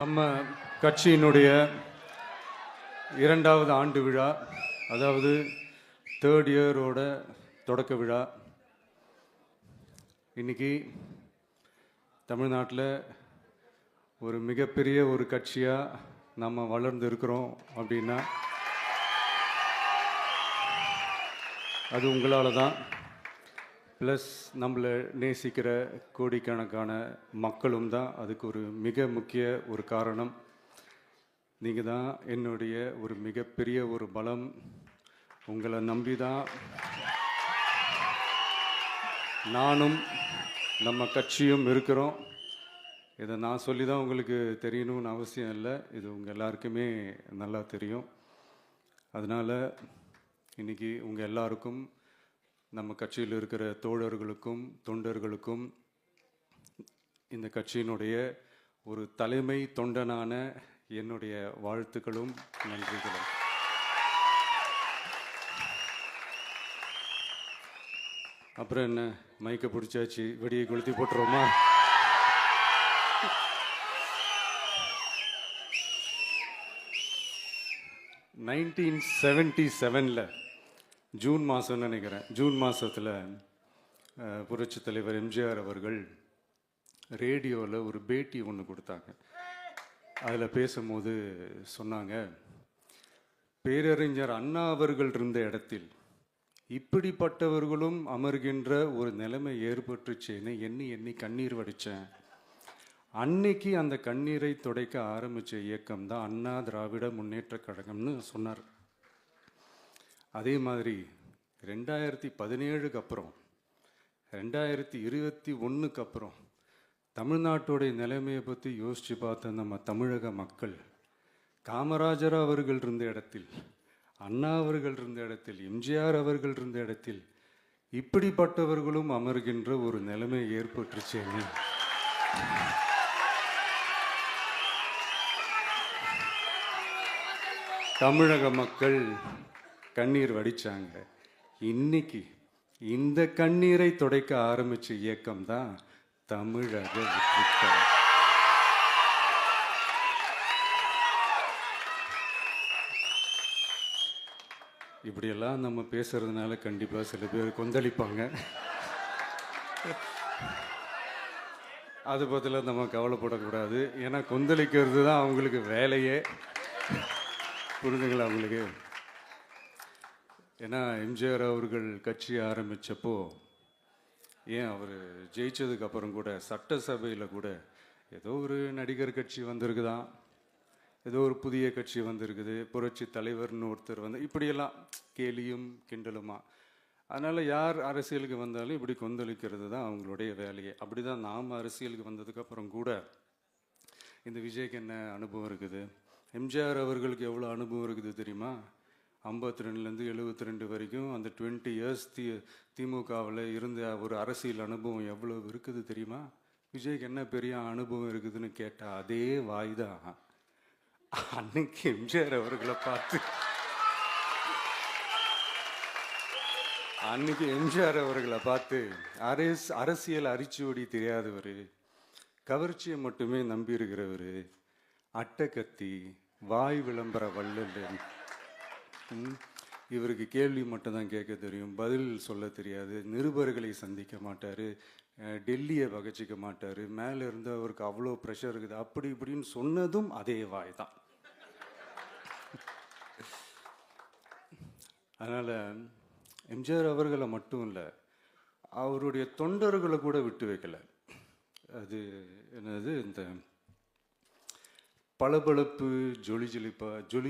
நம்ம கட்சியினுடைய 2வது ஆண்டு விழா, அதாவது 3rd இயரோட தொடக்க விழா. இன்னைக்கு தமிழ்நாட்டில் ஒரு மிகப்பெரிய ஒரு கட்சியாக நம்ம வளர்ந்து இருக்கிறோம் அப்படின்னா அது உங்களால் தான். ப்ளஸ் நம்மளை நேசிக்கிற கோடிக்கணக்கான மக்களும் தான் அதுக்கு ஒரு மிக முக்கிய ஒரு காரணம். நீங்கள் தான் என்னுடைய ஒரு மிகப்பெரிய ஒரு பலம். உங்களை நம்பி தான் நானும் நம்ம கட்சியும் இருக்கிறோம். இதை நான் சொல்லி தான் உங்களுக்கு தெரியணும்னு அவசியம் இல்லை, இது உங்கள் எல்லாருக்குமே நல்லா தெரியும். அதனால் இன்றைக்கி உங்கள் எல்லாருக்கும், நம்ம கட்சியில் இருக்கிற தோழர்களுக்கும் தொண்டர்களுக்கும், இந்த கட்சியினுடைய ஒரு தலைமை தொண்டனான என்னுடைய வாழ்த்துக்களும் நன்றிகளும். அப்புறம் என்ன, மைக்கை பிடிச்சாச்சு, வெடியை கொளுத்தி போட்டுருவோமா? (1977) ஜூன் மாதம்னு நினைக்கிறேன். ஜூன் மாதத்தில் புரட்சித் தலைவர் எம்ஜிஆர் அவர்கள் ரேடியோவில் ஒரு பேட்டி ஒன்று கொடுத்தாங்க. அதில் பேசும்போது சொன்னாங்க, பேரறிஞர் அண்ணா அவர்கள் இருந்த இடத்தில் இப்படிப்பட்டவர்களும் அமர்கின்ற ஒரு நிலைமை ஏற்பட்டுச்சேன்னு எண்ணி எண்ணி கண்ணீர் வடித்தேன். அன்னைக்கு அந்த கண்ணீரை துடைக்க ஆரம்பித்த இயக்கம் தான் அண்ணா திராவிட முன்னேற்ற கழகம்னு சொன்னார். அதே மாதிரி 2017 அப்புறம் 2021 அப்புறம் தமிழ்நாட்டுடைய நிலைமையை பற்றி யோசித்து பார்த்த நம்ம தமிழக மக்கள், காமராஜர் அவர்கள் இருந்த இடத்தில், அண்ணா அவர்கள் இருந்த இடத்தில், எம்ஜிஆர் அவர்கள் இருந்த இடத்தில் இப்படிப்பட்டவர்களும் அமர்கின்ற ஒரு நிலைமை ஏற்பட்டுச்சேன்னு தமிழக மக்கள் கண்ணீர் வடித்தாங்க. இன்னைக்கு இந்த கண்ணீரை துடைக்க ஆரம்பித்த இயக்கம் தான் தமிழக வெற்றிக்கழகம். இப்படியெல்லாம் நம்ம பேசுறதுனால கண்டிப்பாக சில பேர் கொந்தளிப்பாங்க. அது பற்றில நம்ம கவலைப்படக்கூடாது. ஏன்னா கொந்தளிக்கிறது தான் அவங்களுக்கு வேலையே. புரிஞ்சுங்களா அவங்களுக்கு? ஏன்னா எம்ஜிஆர் அவர்கள் கட்சி ஆரம்பித்தப்போ, ஏன் அவர் ஜெயிச்சதுக்கு அப்புறம் கூட சட்டசபையில் கூட ஏதோ ஒரு நடிகர் கட்சி வந்திருக்குதான், ஏதோ ஒரு புதிய கட்சி வந்திருக்குது, புரட்சி தலைவர்னு ஒருத்தர் வந்து, இப்படியெல்லாம் கேலியும் கிண்டலுமா. அதனால் யார் அரசியலுக்கு வந்தாலும் இப்படி கொந்தளிக்கிறது தான் அவங்களுடைய வேலையே. அப்படி தான் நாம் அரசியலுக்கு வந்ததுக்கப்புறம் கூட இந்த விஜய்க்கு என்ன அனுபவம் இருக்குது, எம்ஜிஆர் அவர்களுக்கு எவ்வளோ அனுபவம் இருக்குது தெரியுமா? 52லேருந்து 72 வரைக்கும் அந்த 20 இயர்ஸ் திமுகவில் இருந்த ஒரு அரசியல் அனுபவம் எவ்வளோ இருக்குது தெரியுமா? விஜய்க்கு என்ன பெரிய அனுபவம் இருக்குதுன்னு கேட்டால் அதே வாய் தான் அன்னைக்கு எம்ஜிஆர் அவர்களை பார்த்து, அன்னைக்கு எம்ஜிஆர் அவர்களை பார்த்து, அரசியல் அரிச்சுவடி தெரியாதவர், கவர்ச்சியை மட்டுமே நம்பி இருக்கிறவர், அட்டக்கத்தி, வாய் விளம்பர வள்ளல், இவருக்கு கேள்வி மட்டும்தான் கேட்க தெரியும், பதில் சொல்ல தெரியாது, நிருபர்களை சந்திக்க மாட்டார், டெல்லியை வகச்சிக்க மாட்டார், மேலே இருந்து அவருக்கு அவ்வளோ ப்ரெஷர் இருக்குது, அப்படி இப்படின்னு சொன்னதும் அதே வாய் தான். அதனால் எம்ஜிஆர் அவர்களை மட்டும் இல்லை, அவருடைய தொண்டர்களை கூட விட்டு வைக்கலை. அது என்னது, இந்த பளபளப்பு ஜொலி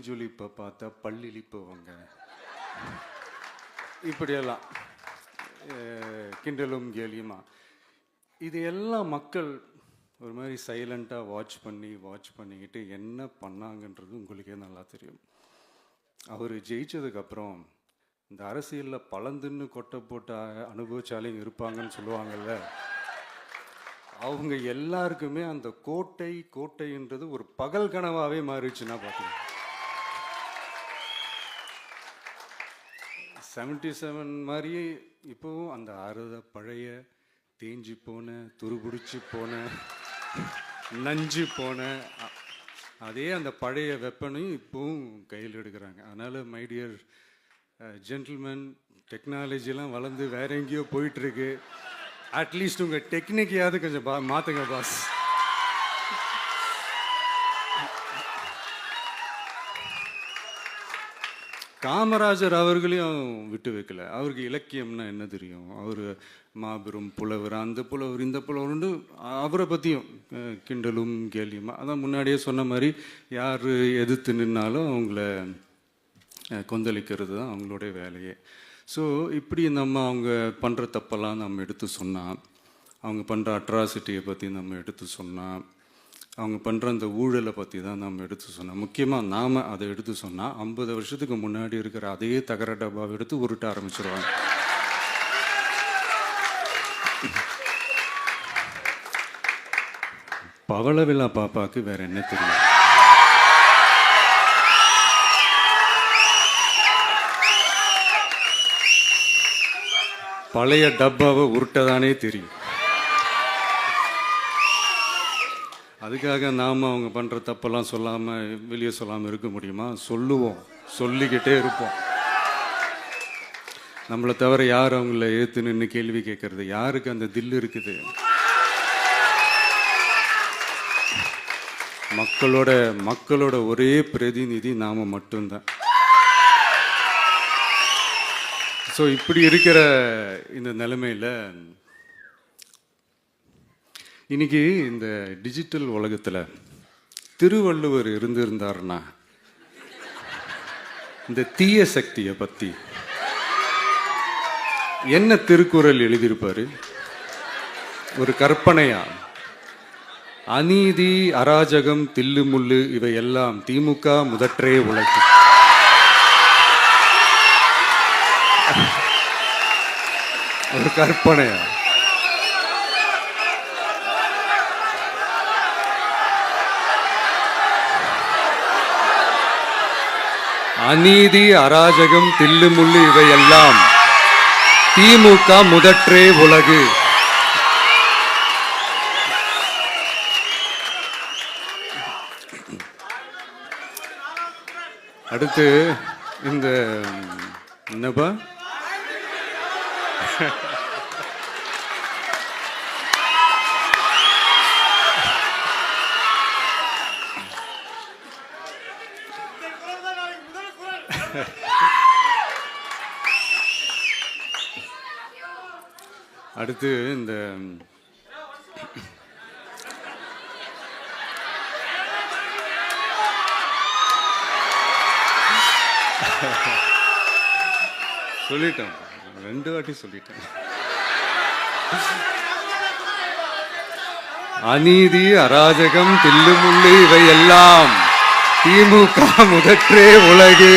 ஜொலிப்பை பார்த்தா பல்லிழிப்பவங்க, இப்படியெல்லாம் கிண்டலும் கேலியுமா. இது எல்லாம் மக்கள் ஒரு மாதிரி சைலண்ட்டாக வாட்ச் பண்ணிக்கிட்டு என்ன பண்ணாங்கன்றது உங்களுக்கே நல்லா தெரியும். அவர் ஜெயிச்சதுக்கப்புறம் இந்த அரசியலில் பழந்துன்னு கொட்டை போட்ட அனுபவிச்சாலையும் இருப்பாங்கன்னு சொல்லுவாங்கள்ல, அவங்க எல்லாருக்குமே அந்த கோட்டைன்றது ஒரு பகல் கனவாகவே மாறிடுச்சுன்னா பார்த்துங்க. 77 மாதிரியே இப்போவும் அந்த பழைய தேஞ்சி போன, துருபிடிச்சி போன, நஞ்சு போன அதே அந்த பழைய வெப்பனையும் இப்போவும் கையில் எடுக்கிறாங்க. அதனால் மை டியர் ஜென்டில்மேன், டெக்னாலஜிலாம் வளர்ந்து வேற எங்கேயோ போயிட்டுருக்கு. அட்லீஸ்ட் உங்கள் டெக்னிக்கையாவது கொஞ்சம் மாற்றுங்க பாஸ். காமராஜர் அவர்களையும் விட்டு வைக்கல. அவருக்கு இலக்கியம்னா என்ன தெரியும்? அவர் மாபெரும் புலவர், அந்த புலவர் இந்த புலவர்னு அவரை பற்றியும் கிண்டலும் கேலியுமா. அதான் முன்னாடியே சொன்ன மாதிரி யார் எதிர்த்து நின்னாலும் அவங்கள கொந்தளிக்கிறது தான் அவங்களுடைய வேலையே. ஸோ இப்படி நம்ம அவங்க பண்ணுற தப்பெல்லாம் நம்ம எடுத்து சொன்னால், அவங்க பண்ணுற அட்ராசிட்டியை பற்றி நம்ம எடுத்து சொன்னால், அவங்க பண்ணுற அந்த ஊழலை பற்றி தான் நம்ம எடுத்து சொன்னோம். முக்கியமாக நாம் அதை எடுத்து சொன்னால் 50 வருஷத்துக்கு முன்னாடி இருக்கிற அதே தகர டப்பாவை எடுத்து உருட்ட ஆரம்பிச்சிருவாங்க. பவளவிழா பாப்பாவுக்கு வேற என்ன தெரியும்? பழைய டப்பாவை உருட்டதானே தெரியும். அதுக்காக நாம் அவங்க பண்ணுற தப்பெல்லாம் சொல்லாமல் வெளியே சொல்லாமல் இருக்க முடியுமா? சொல்லுவோம், சொல்லிக்கிட்டே இருப்போம். நம்மளை தவிர யார் அவங்கள ஏற்று நின்று கேள்வி கேட்கறது? யாருக்கு அந்த தில் இருக்குது? மக்களோட ஒரே பிரதிநிதி நாம மட்டும்தான். ஸோ இப்படி இருக்கிற இந்த நிலைமையில் இன்னைக்கு இந்த டிஜிட்டல் உலகத்தில் திருவள்ளுவர் இருந்திருந்தாருன்னா இந்த தீய சக்தியை பற்றி என்ன திருக்குறள் எழுதியிருப்பாரு? ஒரு கற்பனையா, அநீதி, அராஜகம், தில்லுமுள்ளு இவை எல்லாம் திமுக முதற்றே உலகு. ஒரு கற்பனையா? அநீதி, அராஜகம், தில்லுமுள்ளு இவை எல்லாம் திமுக முதற்றே உலகு. அடுத்து இந்த என்னப்பா அடுத்து இந்த சொல்லிட்டேன், 2 வாட்டி சொல்லிட்டேன். அநீதி, அராஜகம், தில்லுமுள்ளு இவை எல்லாம் திமுக முதற்றே உலகு.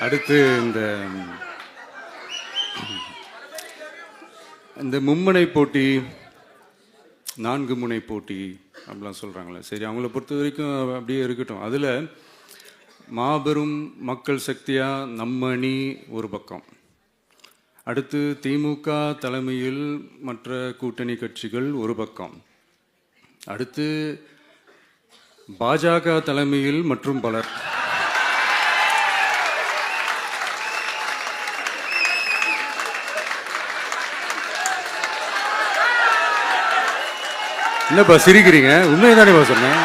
அடுத்து இந்த மும்முனை போட்டி, 4 முனை போட்டி அப்படிலாம் சொல்கிறாங்களே, சரி அவங்கள பொறுத்த வரைக்கும் அப்படியே இருக்கட்டும். அதில் மாபெரும் மக்கள் சக்தியாக நம்ம அணி ஒரு பக்கம், அடுத்து திமுக தலைமையில் மற்ற கூட்டணி கட்சிகள் ஒரு பக்கம், அடுத்து பாஜக தலைமையில் மற்றும் பலர். என்னப்பா சிரிக்கிறீங்க? உண்மைதானே சொன்னேன்.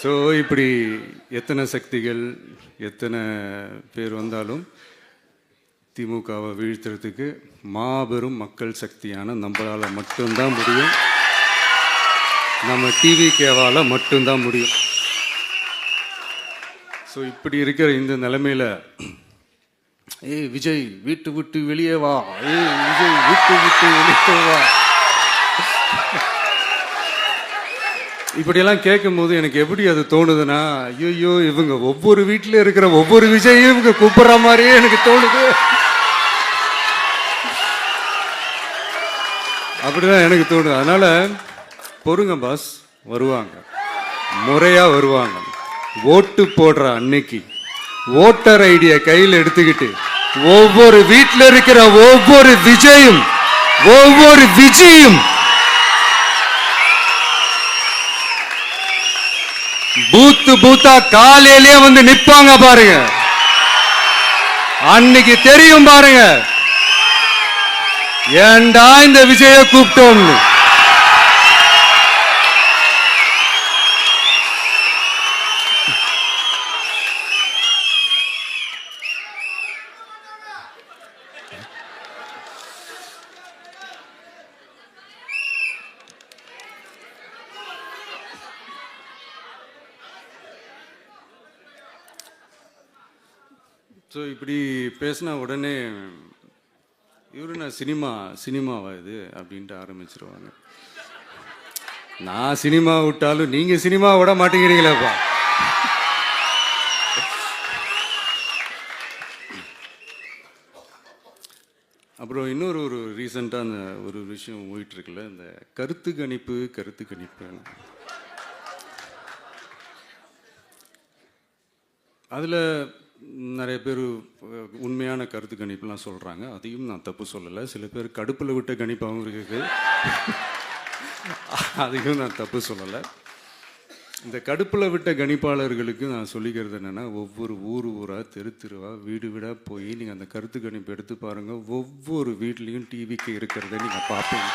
ஸோ இப்படி எத்தனை சக்திகள் எத்தனை பேர் வந்தாலும் திமுகவை வீழ்த்துறதுக்கு மாபெரும் மக்கள் சக்தியான நம்மளால் மட்டும்தான் முடியும். நம்ம டிவிகேவால் மட்டும்தான் முடியும். ஸோ இப்படி இருக்கிற இந்த நிலைமையில் ஏய் விஜய் வீட்டு விட்டு வெளியே வா, ஏய் விஜய் வீட்டு விட்டு வெளியே வா, இப்படியெல்லாம் கேட்கும்போது எனக்கு எப்படி அது தோணுதுன்னா, ஐயோ இவங்க ஒவ்வொரு வீட்டில் இருக்கிற ஒவ்வொரு விஜயும் இவங்க கூப்பிடுற மாதிரியே எனக்கு தோணுது. அப்படிதான் எனக்கு தோணுது. அதனால பொறுங்க பாஸ், வருவாங்க முறையா வருவாங்க. ஓட்டு போடுற அன்னைக்கு ஓட்டர் ஐடியை கையில் எடுத்துக்கிட்டு ஒவ்வொரு வீட்டில் இருக்கிற ஒவ்வொரு விஜயும் பூத்தா காலையிலேயே வந்து நிப்பாங்க பாருங்க. அன்னைக்கு தெரியும் பாருங்க, ஏண்டா இந்த விஜய கூப்பிட்டோம்னு. ஸோ இப்படி பேசினா உடனே இவரு நான் சினிமாவா இது அப்படின்ட்டு ஆரம்பிச்சிருவாங்க. நான் சினிமா விட்டாலும் நீங்கள் சினிமா விட மாட்டேங்கிறீங்களேப்பா. அப்புறம் இன்னொரு ரீசெண்டாக அந்த ஒரு விஷயம் போயிட்டு இருக்குல்ல, இந்த கருத்து கணிப்பு அதில் நிறைய பேர் உண்மையான கருத்து கணிப்புலாம் சொல்கிறாங்க. அதையும் நான் தப்பு சொல்லலை. சில பேர் கடுப்பில் விட்ட கணிப்பாகவும் இருக்குது, அதையும் நான் தப்பு சொல்லலை. இந்த கடுப்பில் விட்ட கணிப்பாளர்களுக்கு நான் சொல்லிக்கிறது என்னென்னா, ஒவ்வொரு ஊராக தெருவா வீடு வீடாக போய் நீங்கள் அந்த கருத்து கணிப்பு எடுத்து பாருங்கள். ஒவ்வொரு வீட்லேயும் டிவிக்கு இருக்கிறத நீங்கள் பார்ப்பீங்க.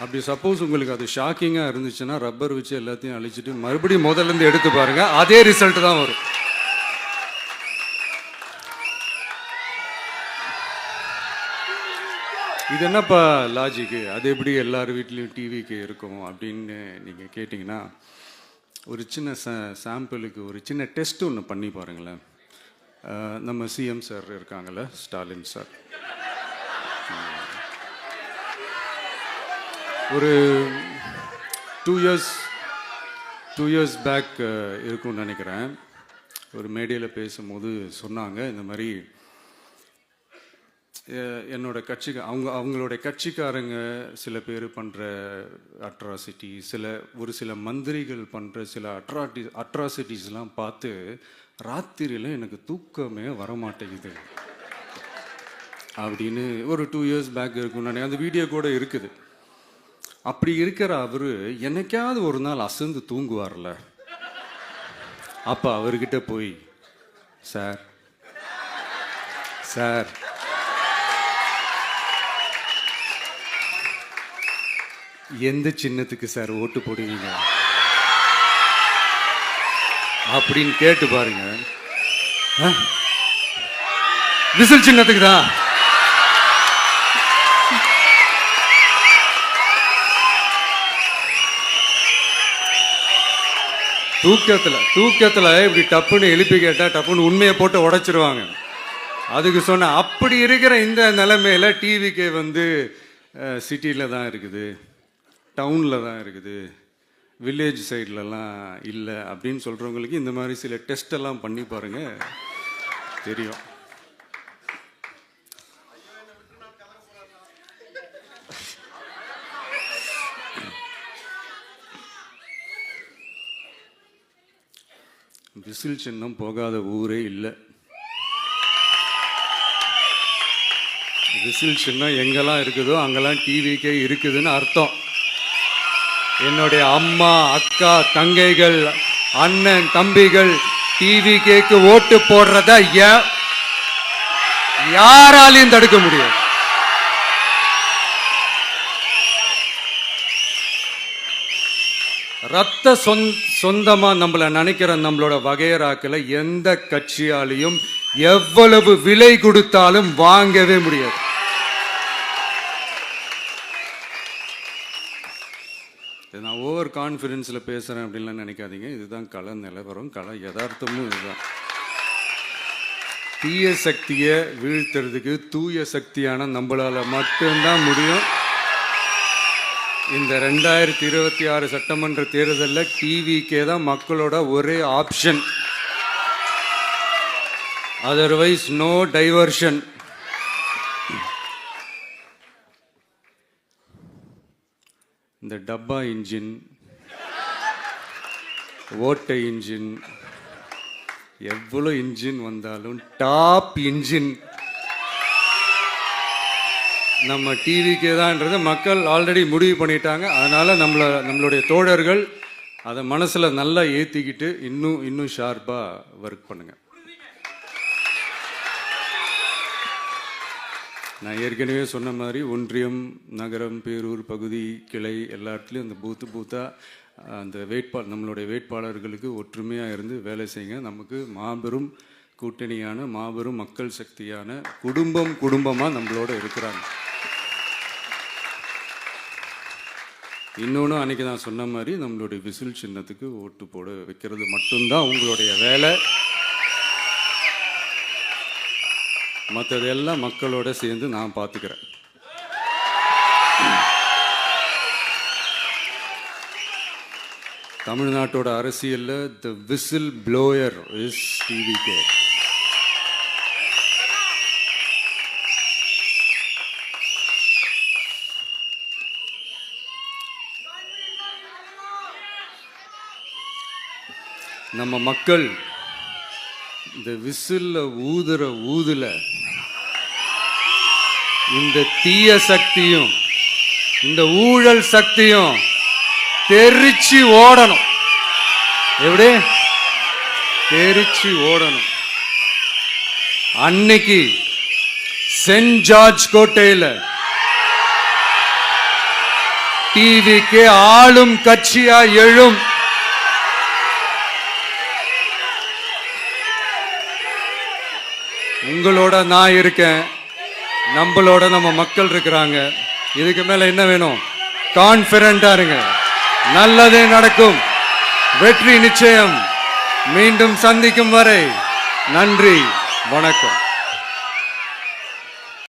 அப்படி சப்போஸ் உங்களுக்கு அது ஷாக்கிங்காக இருந்துச்சுன்னா ரப்பர் வச்சு எல்லாத்தையும் அழிச்சிட்டு மறுபடியும் முதல்லேருந்து எடுத்து பாருங்கள், அதே ரிசல்ட் தான் வரும். இது என்னப்பா லாஜிக்கு, அது எப்படி எல்லார் வீட்லேயும் டிவிக்கு இருக்கும் அப்படின்னு நீங்கள் கேட்டிங்கன்னா, ஒரு சின்ன சாம்பிளுக்கு ஒரு சின்ன டெஸ்ட் ஒன்று பண்ணி பாருங்களேன். நம்ம சிஎம் சார் இருக்காங்கள்ல, ஸ்டாலின் சார், ஒரு 2 இயர்ஸ் பேக் இருக்கும்னு நினைக்கிறேன். ஒரு மேடையில் பேசும்போது சொன்னாங்க, இந்த மாதிரி என்னோட கட்சிக்கு அவங்களோட கட்சிக்காரங்க சில பேர் பண்ணுற அட்ராசிட்டி, ஒரு சில மந்திரிகள் பண்ணுற சில அட்ராசிட்டிஸ்லாம் பார்த்து ராத்திரியில் எனக்கு தூக்கமே வரமாட்டேங்குது அப்படின்னு ஒரு 2 இயர்ஸ் பேக் இருக்கும்னு நினைக்கிறேன். அந்த வீடியோ கூட இருக்குது. அப்படி இருக்கிற அவரு என்னைக்காவது ஒரு நாள் அசந்து தூங்குவார்ல, அப்ப அவர்கிட்ட போய், சார் எந்த சின்னத்துக்கு சார் ஓட்டு போடுவீங்க அப்படின்னு கேட்டு பாருங்க. விசில் சின்னத்துக்கு தான். தூக்கத்தில் இப்படி டப்புன்னு எழுப்பி கேட்டால் டப்புன்னு உண்மையை போட்டு உடைச்சிருவாங்க. அதுக்கு சொன்ன அப்படி இருக்கிற இந்த நிலைமையில டிவிக்கு வந்து சிட்டியில் தான் இருக்குது, டவுனில் தான் இருக்குது, வில்லேஜ் சைட்லலாம் இல்லை அப்படின்னு சொல்கிறவங்களுக்கு இந்த மாதிரி சில டெஸ்ட் எல்லாம் பண்ணி பாருங்க, தெரியும். விசில் சின்னம் போகாத ஊரே இல்லை. விசில் சின்னம் எங்கெல்லாம் இருக்குதோ அங்கெல்லாம் டிவிக்கே இருக்குதுன்னு அர்த்தம். என்னுடைய அம்மா, அக்கா, தங்கைகள், அண்ணன், தம்பிகள் டிவிக்கேக்கு ஓட்டு போடுறத யாராலையும் தடுக்க முடியாது. ரத்த சொந்தமா நம்மள நினைக்கிற நம்மளோட வகையராக்களை எந்த கட்சியாலையும் எவ்வளவு விலை கொடுத்தாலும் வாங்கவே முடியாது. நான் ஓவர் கான்ஃபிடென்ஸ்ல பேசுறேன் அப்படின்லாம் நினைக்காதீங்க. இதுதான் கள நிலவரம், கள யதார்த்தமும் இதுதான். தீய சக்தியை வீழ்த்துறதுக்கு தூய சக்தியான நம்மளால மட்டும்தான் முடியும். இந்த 2026 சட்டமன்ற தேர்தலில் டிவிக்கே தான் மக்களோட ஒரே ஆப்ஷன். Otherwise no diversion. இந்த டப்பா இன்ஜின், ஓட்டை இன்ஜின், எவ்வளோ இன்ஜின் வந்தாலும் டாப் இன்ஜின் நம்ம டிவிக்கே தான்ன்றது மக்கள் ஆல்ரெடி முடிவு பண்ணிட்டாங்க. அதனால் நம்மளுடைய தோழர்கள் அதை மனசில் நல்லா ஏற்றிக்கிட்டு இன்னும் ஷார்ப்பாக ஒர்க் பண்ணுங்கள். நான் ஏற்கனவே சொன்ன மாதிரி ஒன்றியம், நகரம், பேரூர், பகுதி, கிளை எல்லா இடத்துலையும் அந்த பூத்தாக அந்த நம்மளுடைய வேட்பாளர்களுக்கு ஒற்றுமையாக இருந்து வேலை செய்யுங்க. நமக்கு மாபெரும் கூட்டணியான மாபெரும் மக்கள் சக்தியான குடும்பமாக நம்மளோட இருக்கிறாங்க. இன்னொன்று அன்றைக்கி நான் சொன்ன மாதிரி நம்மளுடைய விசில் சின்னத்துக்கு ஓட்டு போட வைக்கிறது மட்டும்தான் உங்களுடைய வேலை. மற்றதெல்லாம் மக்களோட சேர்ந்து நான் பார்த்துக்கிறேன். தமிழ்நாட்டோட அரசியலில் த விசில் ப்ளோயர் இஸ் டிவிகே. நம்ம மக்கள் இந்த விசில்ல ஊதுல இந்த தீய சக்தியும் இந்த ஊழல் சக்தியும் தெரிச்சு ஓடணும். எப்படி தெரிச்சு ஓடணும்? அன்னைக்கு சென்ட் ஜார்ஜ் கோட்டையில் டிவிக்கு ஆளும் கட்சியா எழும். உங்களோட நான் இருக்கேன், நம்மளோட நம்ம மக்கள் இருக்கிறாங்க. இதுக்கு மேல என்ன வேணும்? கான்ஃபிடென்ட்டா இருங்க, நல்லதே நடக்கும், வெற்றி நிச்சயம். மீண்டும் சந்திக்கும் வரை நன்றி, வணக்கம்.